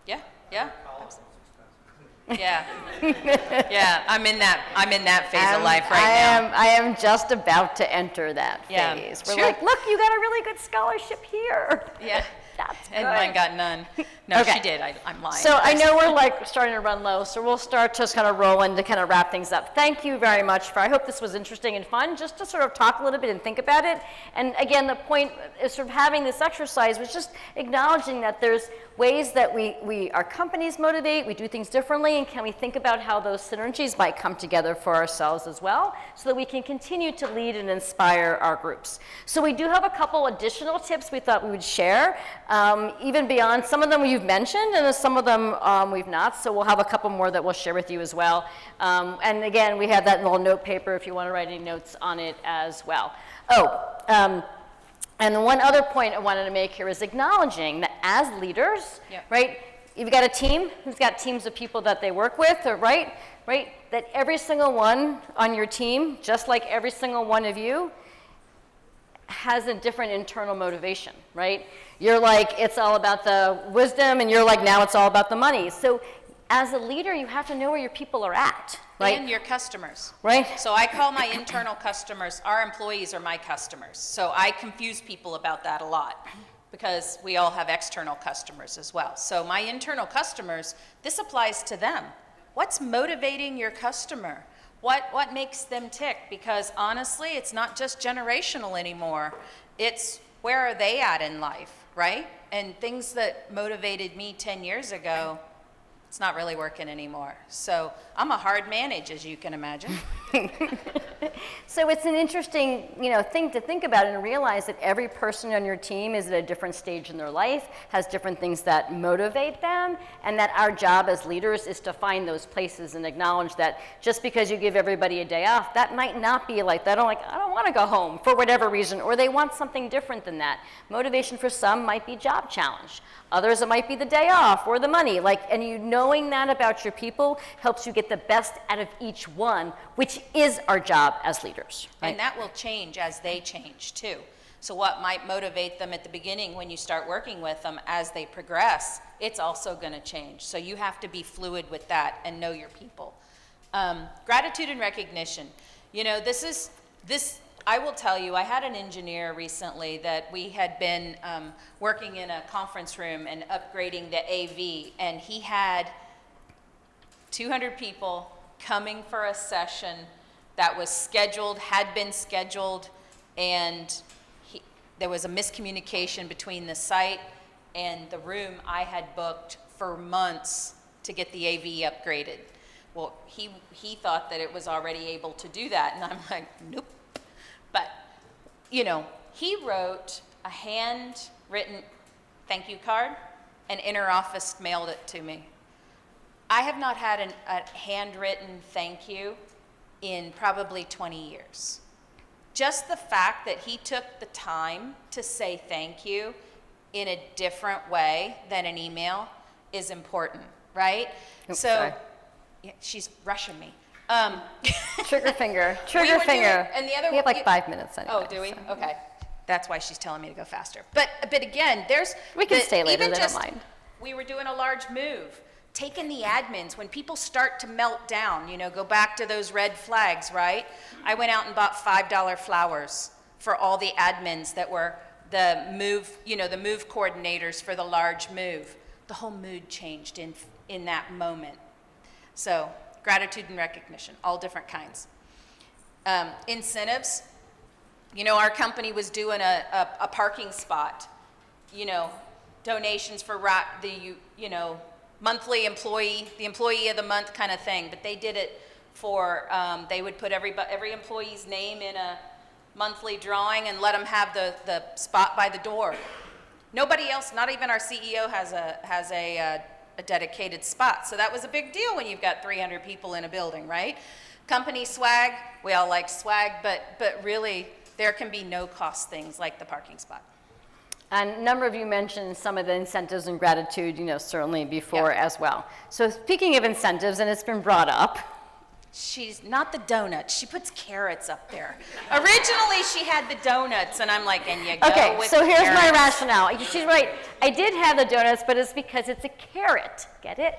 Speaker 2: Yeah, yeah.
Speaker 8: College
Speaker 2: Absolutely.
Speaker 8: is expensive.
Speaker 2: Yeah. Yeah, I'm in that phase of life right now.
Speaker 1: I am just about to enter that
Speaker 2: Yeah.
Speaker 1: phase. We're
Speaker 2: Sure.
Speaker 1: like, look, you got a really good scholarship here.
Speaker 2: Yeah.
Speaker 1: That's
Speaker 2: And
Speaker 1: good.
Speaker 2: mine got none. No,
Speaker 1: Okay.
Speaker 2: she did. I'm lying.
Speaker 1: So I know we're like starting to run low, so we'll start just kind of rolling to kind of wrap things up. Thank you very much I hope this was interesting and fun, just to sort of talk a little bit and think about it. And again, the point is sort of having this exercise was just acknowledging that there's ways that our companies motivate, we do things differently, and can we think about how those synergies might come together for ourselves as well, so that we can continue to lead and inspire our groups. So we do have a couple additional tips we thought we would share, even beyond, some of them you've mentioned, and some of them we've not, so we'll have a couple more that we'll share with you as well. And again, we have that little note paper if you want to write any notes on it as well. And the one other point I wanted to make here is acknowledging that as leaders,
Speaker 2: Yep.
Speaker 1: right, you've got a team who's got teams of people that they work with, or right, that every single one on your team, just like every single one of you, has a different internal motivation, right? You're like, it's all about the wisdom, and you're like, now it's all about the money. So as a leader, you have to know where your people are at, right?
Speaker 2: And your customers.
Speaker 1: Right?
Speaker 2: So I call my internal customers, our employees are my customers. So I confuse people about that a lot because we all have external customers as well. So my internal customers, this applies to them. What's motivating your customer? What makes them tick? Because honestly, it's not just generational anymore. It's where are they at in life, right? And things that motivated me 10 years ago, it's not really working anymore. So I'm a hard manage, as you can imagine.
Speaker 1: So it's an interesting, thing to think about and realize that every person on your team is at a different stage in their life, has different things that motivate them, and that our job as leaders is to find those places and acknowledge that just because you give everybody a day off, that might not be like that. I don't want to go home for whatever reason, or they want something different than that. Motivation for some might be job challenge. Others, it might be the day off or the money. And you knowing that about your people helps you get the best out of each one, which is our job as leaders. Right?
Speaker 2: And that will change as they change too. So what might motivate them at the beginning when you start working with them as they progress, it's also going to change. So you have to be fluid with that and know your people. Gratitude and recognition. I will tell you, I had an engineer recently that we had been working in a conference room and upgrading the AV, and he had 200 people coming for a session that was scheduled, had been scheduled, and there was a miscommunication between the site and the room I had booked for months to get the AV upgraded. Well, he thought that it was already able to do that, and I'm like, nope. But, he wrote a handwritten thank you card and inter-office mailed it to me. I have not had a handwritten thank you in probably 20 years. Just the fact that he took the time to say thank you in a different way than an email is important, right?
Speaker 1: Oops,
Speaker 2: So,
Speaker 1: sorry.
Speaker 2: yeah, she's rushing me.
Speaker 1: Trigger finger,
Speaker 2: We
Speaker 1: trigger
Speaker 2: were doing-
Speaker 1: finger.
Speaker 2: and the other-
Speaker 1: We have like 5 minutes anyway.
Speaker 2: Oh, do we?
Speaker 1: so.
Speaker 2: Okay. That's why she's telling me to go faster. But again, there's...
Speaker 1: We can
Speaker 2: the-
Speaker 1: stay later,
Speaker 2: even
Speaker 1: they don't
Speaker 2: just-
Speaker 1: mind.
Speaker 2: We were doing a large move, taking the admins, when people start to melt down, go back to those red flags, right? I went out and bought $5 flowers for all the admins that were the move coordinators for the large move. The whole mood changed in that moment. So, gratitude and recognition, all different kinds. Incentives, our company was doing a parking spot, donations for the monthly employee, the employee of the month kind of thing, but they did it for, they would put every employee's name in a monthly drawing and let them have the spot by the door. Nobody else, not even our CEO has a dedicated spot. So that was a big deal when you've got 300 people in a building, right? Company swag, we all like swag, but really there can be no cost things like the parking spot.
Speaker 1: And a number of you mentioned some of the incentives and gratitude, certainly before
Speaker 2: Yeah.
Speaker 1: as well. So speaking of incentives, and it's been brought up,
Speaker 2: She's not the donuts. She puts carrots up there. Originally, she had the donuts, and I'm like, and you go
Speaker 1: okay,
Speaker 2: with
Speaker 1: so here's my
Speaker 2: carrots.
Speaker 1: rationale. She's right. I did have the donuts, but it's because it's a carrot. Get it?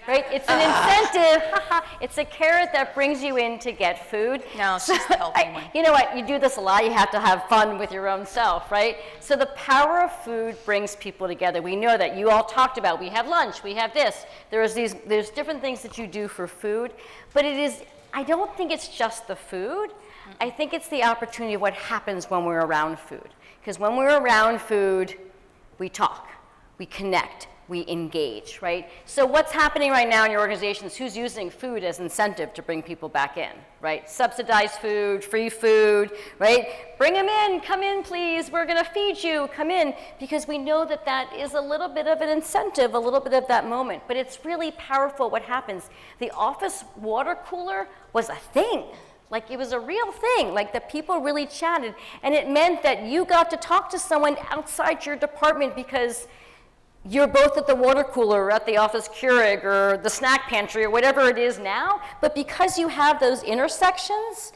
Speaker 1: Right? It's an incentive. It's a carrot that brings you in to get food.
Speaker 2: No, she's the healthy one.
Speaker 1: You know what? You do this a lot. You have to have fun with your own self, right? So the power of food brings people together. We know that. You all talked about, we have lunch, we have this. There's different things that you do for food, but I don't think it's just the food. I think it's the opportunity of what happens when we're around food. Because when we're around food, we talk, we connect, we engage, right? So what's happening right now in your organizations? Who's using food as incentive to bring people back in, right? Subsidized food, free food, right? Bring them in, come in please, we're gonna feed you, come in. Because we know that that is a little bit of an incentive, a little bit of that moment. But it's really powerful what happens. The office water cooler was a thing. Like it was a real thing, like the people really chatted. And it meant that you got to talk to someone outside your department because you're both at the water cooler or at the office Keurig or the snack pantry or whatever it is now, but because you have those intersections,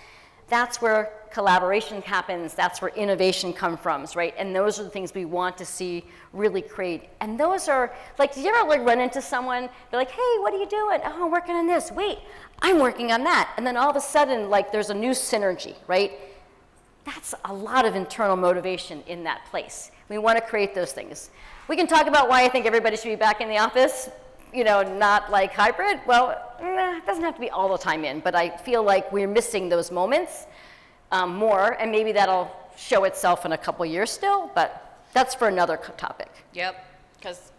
Speaker 1: that's where collaboration happens, that's where innovation comes from, right? And those are the things we want to see really create. And those are, like, do you ever run into someone, they're like, hey, what are you doing? Oh, I'm working on this. Wait, I'm working on that. And then all of a sudden, like, there's a new synergy, right? That's a lot of internal motivation in that place. We want to create those things. We can talk about why I think everybody should be back in the office, not like hybrid. Well, it doesn't have to be all the time in, but I feel like we're missing those moments more, and maybe that'll show itself in a couple years still, but that's for another topic.
Speaker 2: Yep, because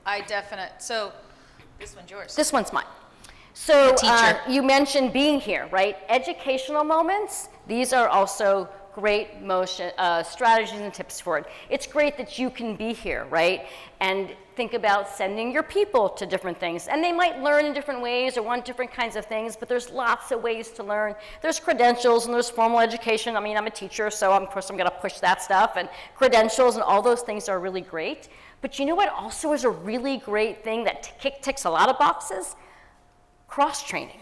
Speaker 2: so this one's yours.
Speaker 1: This one's mine. So
Speaker 2: The teacher.
Speaker 1: you mentioned being here, right? Educational moments, these are also great strategies and tips for it. It's great that you can be here, right? And think about sending your people to different things. And they might learn in different ways or want different kinds of things, but there's lots of ways to learn. There's credentials and there's formal education. I mean, I'm a teacher, so of course I'm gonna push that stuff. And credentials and all those things are really great. But you know what also is a really great thing that ticks a lot of boxes? Cross-training.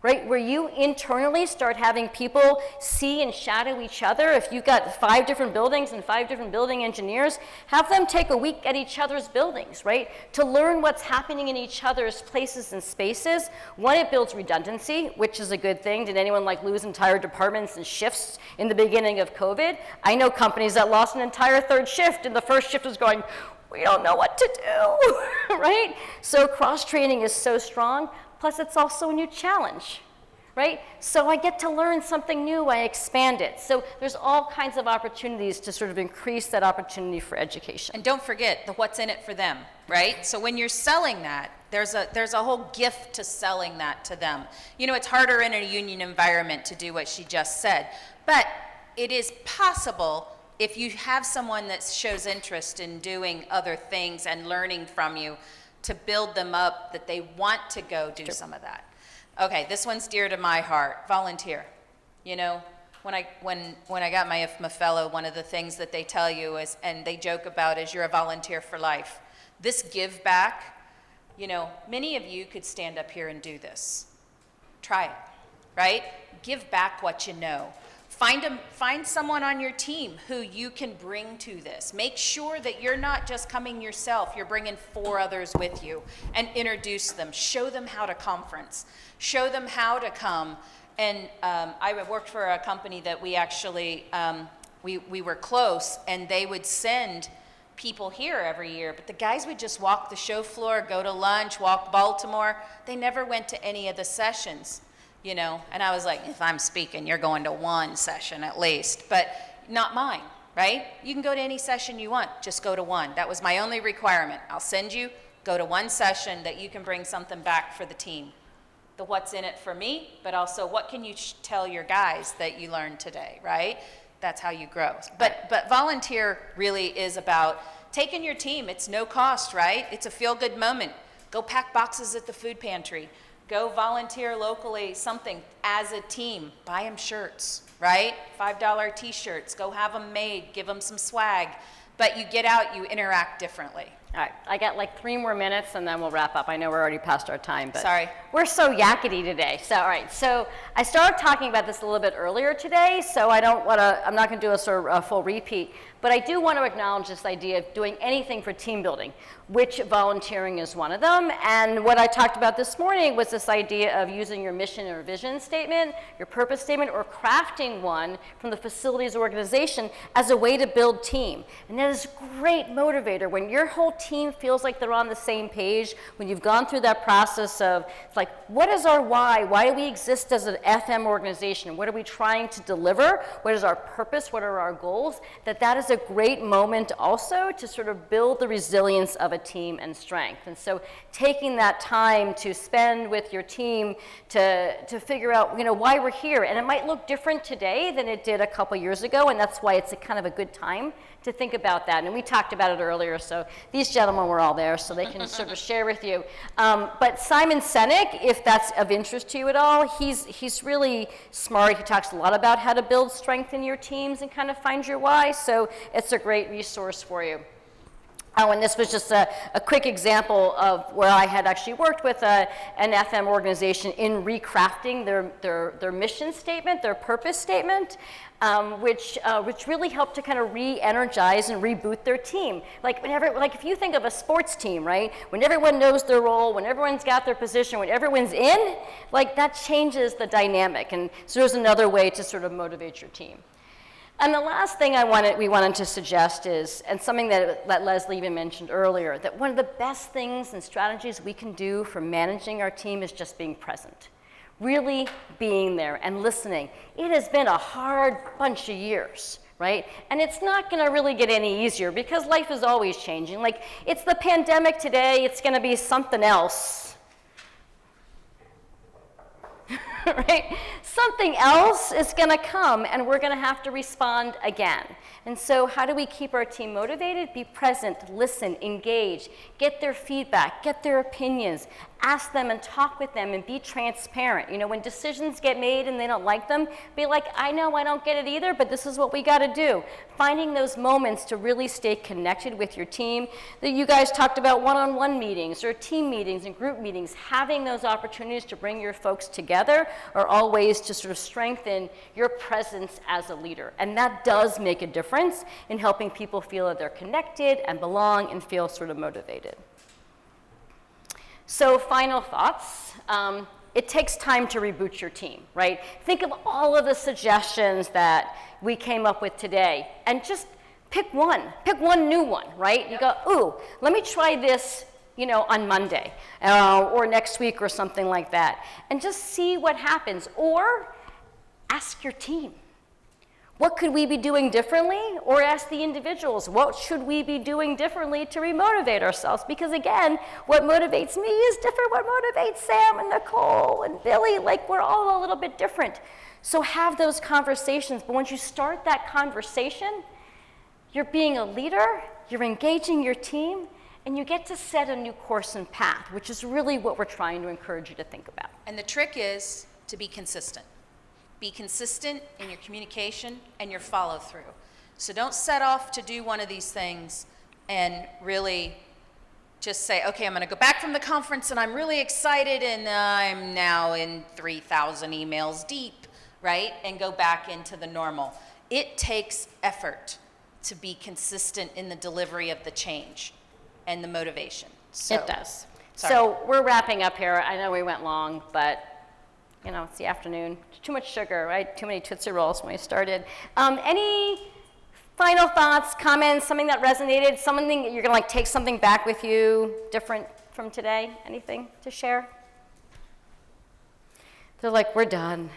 Speaker 1: Right, where you internally start having people see and shadow each other. If you've got 5 different buildings and 5 different building engineers, have them take a week at each other's buildings, right? To learn what's happening in each other's places and spaces. One, it builds redundancy, which is a good thing. Did anyone lose entire departments and shifts in the beginning of COVID? I know companies that lost an entire 3rd shift, and the first shift was going, we don't know what to do, right? So cross-training is so strong. Plus, it's also a new challenge, right? So I get to learn something new, I expand it. So there's all kinds of opportunities to sort of increase that opportunity for education.
Speaker 2: And don't forget the what's in it for them, right? So when you're selling that, there's a whole gift to selling that to them. It's harder in a union environment to do what she just said, but it is possible if you have someone that shows interest in doing other things and learning from you, to build them up, that they want to go do some of that. Okay, this one's dear to my heart. Volunteer. You know, when I got my IFMA fellow, one of the things that they tell you is, and they joke about, is you're a volunteer for life. This give back, you know, many of you could stand up here and do this. Try it, right? Give back what you know. Find someone on your team who you can bring to this. Make sure that you're not just coming yourself, you're bringing 4 others with you, and introduce them. Show them how to conference. Show them how to come. And I worked for a company that we actually, we were close, and they would send people here every year, but the guys would just walk the show floor, go to lunch, walk Baltimore. They never went to any of the sessions. You know, and I was like, if I'm speaking, you're going to 1 session at least, but not mine, right? You can go to any session you want, just go to 1. That was my only requirement. I'll send you, go to 1 session that you can bring something back for the team. The what's in it for me, but also what can you tell your guys that you learned today, right? That's how you grow. But volunteer really is about taking your team. It's no cost, right? It's a feel-good moment. Go pack boxes at the food pantry. Go volunteer locally, something as a team. Buy them shirts, right? $5 t-shirts. Go have them made. Give them some swag. But you get out, you interact differently.
Speaker 1: All right, I got like 3 more minutes and then we'll wrap up. I know we're already past our time, but
Speaker 2: Sorry.
Speaker 1: We're so yakety today. So, all right, so I started talking about this a little bit earlier today, so I'm not gonna do a full repeat, but I do want to acknowledge this idea of doing anything for team building, which volunteering is one of them. And what I talked about this morning was this idea of using your mission or vision statement, your purpose statement, or crafting one from the facilities organization as a way to build team. And that is a great motivator when your whole team feels like they're on the same page, when you've gone through that process of, it's like, what is our why? Why do we exist as an FM organization? What are we trying to deliver? What is our purpose? What are our goals? That is a great moment also to sort of build the resilience of a team and strength. And so taking that time to spend with your team to figure out, you know, why we're here. And it might look different today than it did a couple years ago, and that's why it's a kind of a good time to think about that. And we talked about it earlier, so these gentlemen were all there, so they can sort of share with you. But Simon Sinek, if that's of interest to you at all, he's really smart. He talks a lot about how to build strength in your teams and kind of find your why, so it's a great resource for you. Oh, and this was just a quick example of where I had actually worked with an FM organization in recrafting their mission statement, their purpose statement, which really helped to kind of re-energize and reboot their team. Like if you think of a sports team, right? When everyone knows their role, when everyone's got their position, when everyone's in, like that changes the dynamic. And so there's another way to sort of motivate your team. And the last thing we wanted to suggest is, and something that Lesley even mentioned earlier, that one of the best things and strategies we can do for managing our team is just being present. Really being there and listening. It has been a hard bunch of years, right? And it's not gonna really get any easier because life is always changing. Like, it's the pandemic today, it's gonna be something else. Right? Something else is going to come and we're going to have to respond again. And so how do we keep our team motivated? Be present, listen, engage, get their feedback, get their opinions, ask them and talk with them and be transparent. You know, when decisions get made and they don't like them, be like, I know I don't get it either, but this is what we got to do. Finding those moments to really stay connected with your team. That you guys talked about one-on-one meetings or team meetings and group meetings. Having those opportunities to bring your folks together are all ways to sort of strengthen your presence as a leader. And that does make a difference in helping people feel that they're connected and belong and feel sort of motivated. So final thoughts. It takes time to reboot your team, right? Think of all of the suggestions that we came up with today and just pick one new one, right? You go, ooh, let me try this, you know, on Monday or next week or something like that. And just see what happens. Or ask your team. What could we be doing differently? Or ask the individuals, what should we be doing differently to remotivate ourselves? Because again, what motivates me is different what motivates Sam and Nicole and Billy. Like, we're all a little bit different. So have those conversations. But once you start that conversation, you're being a leader, you're engaging your team, and you get to set a new course and path, which is really what we're trying to encourage you to think about.
Speaker 2: And the trick is to be consistent. Be consistent in your communication and your follow-through. So don't set off to do one of these things and really just say, okay, I'm going to go back from the conference and I'm really excited and I'm now in 3,000 emails deep, right? And go back into the normal. It takes effort to be consistent in the delivery of the change and the motivation. So,
Speaker 1: It does.
Speaker 2: sorry.
Speaker 1: So we're wrapping up here. I know we went long, but you know, it's the afternoon. Too much sugar, right? Too many Tootsie Rolls when we started. Any final thoughts, comments, something that resonated, something that you're gonna like take something back with you different from today? Anything to share? They're like, we're done.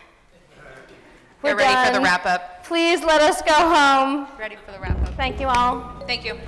Speaker 2: We're ready for the wrap-up.
Speaker 1: Please let us go home.
Speaker 2: Ready for the wrap-up.
Speaker 1: Thank you all.
Speaker 2: Thank you.